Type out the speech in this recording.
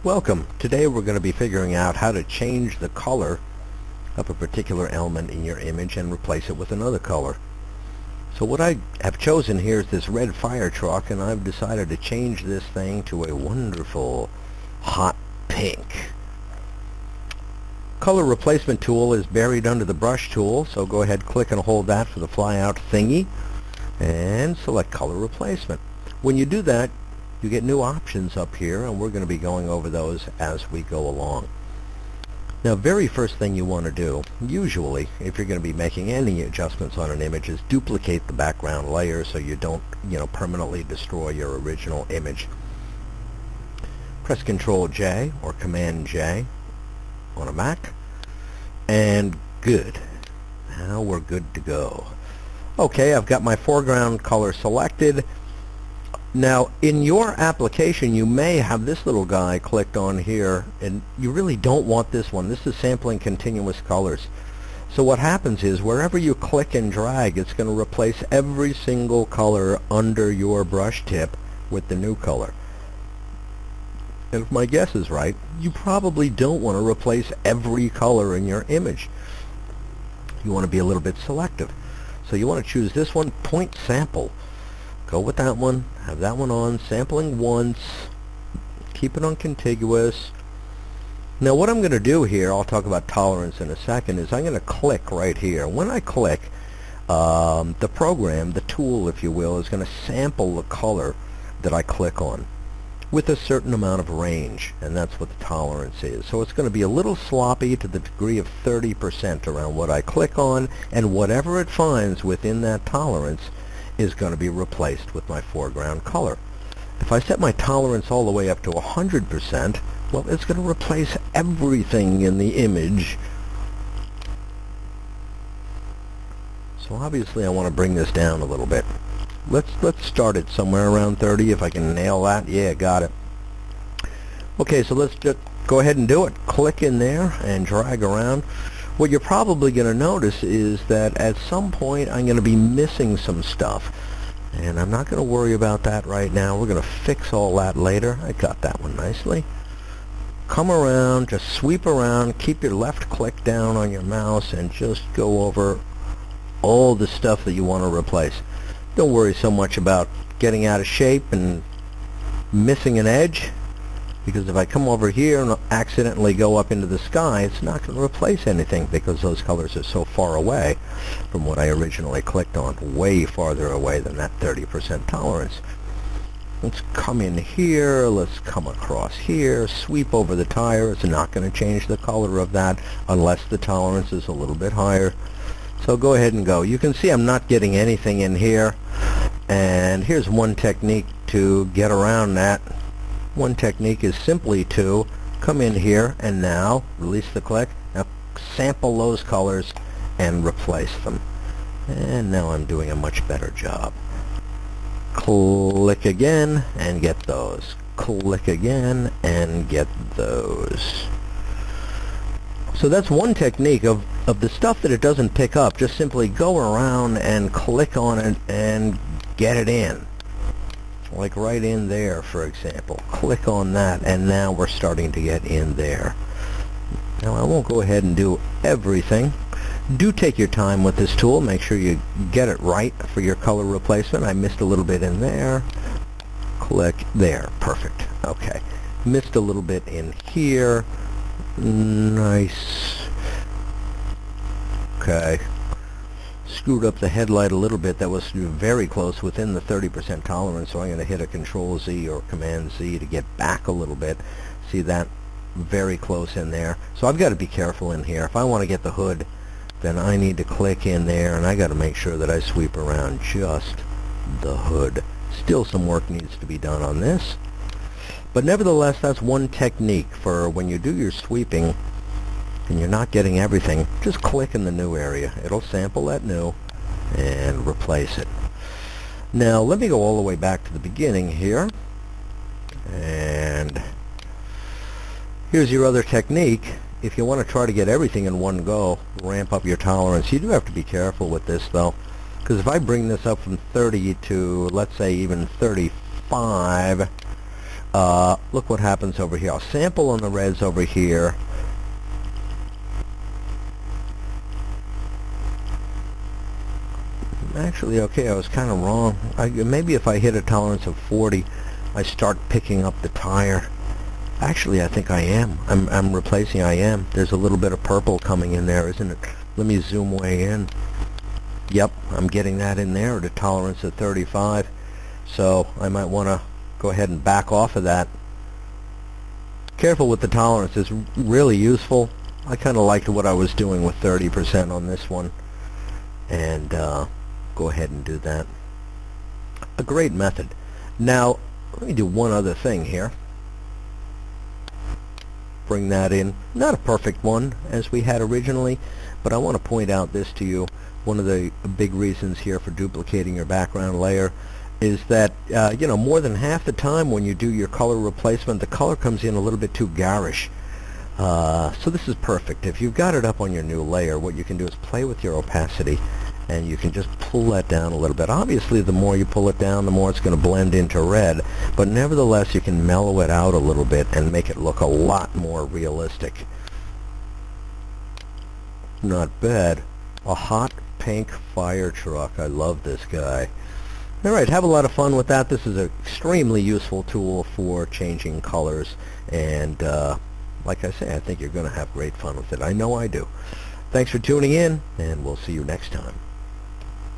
Welcome. Today we're going to be figuring out how to change the color of a particular element in your image and replace it with another color. So what I have chosen here is this red fire truck, and I've decided to change this thing to a wonderful hot pink. Color replacement tool is buried under the brush tool, so go ahead, click and hold that for the fly out thingy and select color replacement. When you do that, you get new options up here, and we're going to be going over those as we go along. Now, very first thing you want to do, usually, if you're going to be making any adjustments on an image, is duplicate the background layer so you don't, permanently destroy your original image. Press Control J or Command J on a Mac, and good. Now we're good to go. Okay, I've got my foreground color selected. Now, in your application, you may have this little guy clicked on here, and you really don't want this one. This is sampling continuous colors. So what happens is, wherever you click and drag, it's going to replace every single color under your brush tip with the new color. And if my guess is right, you probably don't want to replace every color in your image. You want to be a little bit selective. So you want to choose this one, Point Sample. Go with that one, have that one on, sampling once, keep it on contiguous. Now what I'm going to do here, I'll talk about tolerance in a second, is I'm going to click right here. When I click, the program, the tool if you will, is going to sample the color that I click on with a certain amount of range, and that's what the tolerance is. So it's going to be a little sloppy to the degree of 30% around what I click on, and whatever it finds within that tolerance is going to be replaced with my foreground color. If I set my tolerance all the way up to 100%, well, it's going to replace everything in the image. So obviously I want to bring this down a little bit. Let's start it somewhere around 30 if I can nail that. Yeah, got it. Okay, so let's just go ahead and do it. Click in there and drag around. What you're probably going to notice is that at some point I'm going to be missing some stuff, and I'm not going to worry about that right now. We're going to fix all that later. I got that one nicely. Come around, just sweep around, keep your left click down on your mouse, and just go over all the stuff that you want to replace. Don't worry so much about getting out of shape and missing an edge, because if I come over here and accidentally go up into the sky, it's not going to replace anything because those colors are so far away from what I originally clicked on, way farther away than that 30% tolerance. Let's come in here, let's come across here, sweep over the tire. It's not going to change the color of that unless the tolerance is a little bit higher. So go ahead and go. You can see I'm not getting anything in here, and here's one technique to get around that. One technique is simply to come in here and now release the click. Now sample those colors and replace them. And now I'm doing a much better job. Click again and get those. Click again and get those. So that's one technique of the stuff that it doesn't pick up. Just simply go around and click on it and get it in. Like right in there, for example. Click on that, and now we're starting to get in there. Now I won't go ahead and do everything. Do take your time with this tool. Make sure you get it right for your color replacement. I missed a little bit in there. Click there. Perfect. Okay. Missed a little bit in here. Nice. Okay. Screwed up the headlight a little bit. That was very close within the 30% tolerance, so I'm going to hit a Control Z or Command Z to get back a little bit. See that? Very close in there. So I've got to be careful in here. If I want to get the hood, then I need to click in there, and I got to make sure that I sweep around just the hood. Still some work needs to be done on this, but nevertheless, that's one technique for when you do your sweeping and you're not getting everything. Just click in the new area. It'll sample that new and replace it. Now let me go all the way back to the beginning here, and here's your other technique. If you want to try to get everything in one go, ramp up your tolerance. You do have to be careful with this though, because if I bring this up from 30 to, let's say, even 35, look what happens over here. I'll sample on the reds over here. Actually, okay, I was kind of wrong. Maybe if I hit a tolerance of 40, I start picking up the tire. Actually, I think I am. I'm replacing I am. There's a little bit of purple coming in there, isn't it? Let me zoom way in. Yep, I'm getting that in there at a tolerance of 35. So I might want to go ahead and back off of that. Careful with the tolerance. It's really useful. I kind of liked what I was doing with 30% on this one. And go ahead and do that. A great method. Now, let me do one other thing here. Bring that in. Not a perfect one as we had originally, but I want to point out this to you. One of the big reasons here for duplicating your background layer is that more than half the time when you do your color replacement, the color comes in a little bit too garish. So this is perfect. If you've got it up on your new layer, what you can do is play with your opacity, and you can just pull that down a little bit. Obviously, the more you pull it down, the more it's going to blend into red, but nevertheless, you can mellow it out a little bit and make it look a lot more realistic. Not bad. A hot pink fire truck. I love this guy. Alright, have a lot of fun with that. This is an extremely useful tool for changing colors, and like I say, I think you're going to have great fun with it. I know I do. Thanks for tuning in, and we'll see you next time.